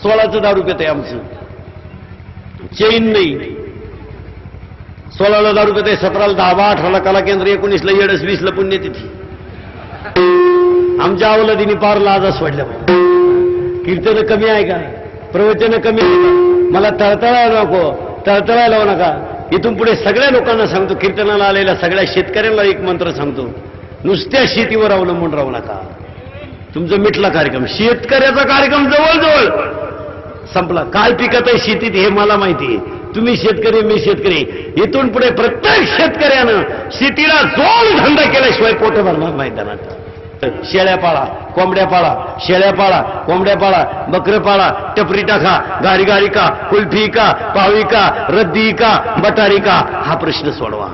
16चं दारू पेत आहे आमचं, चैन नाही. 16ला दारू पेत आहे, 17ला 10, 18ला कला केंद्र, 19ला येडस, 20ला पुण्यतिथी. आमच्या अवलादीने पार लाजा सोडल्या. कीर्तन कमी आहे का? प्रवचन कमी आहे का? मला तळतळायला नको, तळतळायला लावू नका. इथून पुढे सगळ्या लोकांना सांगतो, कीर्तनाला आलेल्या सगळ्या शेतकऱ्यांना एक मंत्र सांगतो, नुसत्या शेतीवर अवलंबून राहू नका. तुमचा मिटला कार्यक्रम. शेतकऱ्याचा कार्यक्रम जवळजवळ संपला. काय पिकत आहे शेतीत हे मला माहिती आहे. तुम्ही शेतकरी, मी शेतकरी. इथून पुढे प्रत्येक शेतकऱ्यानं शेतीला जोड धंदा केल्याशिवाय पोट भरणार मैदानात. शेळ्या पाळा, कोंबड्या पाळा, शेळ्या पाळा, कोंबड्या पाळा, बकरं पाळा, टपरी टाका, गारी का, कुल्फी का, पावी का, रद्दी का, बटारी का, हा प्रश्न सोडवा.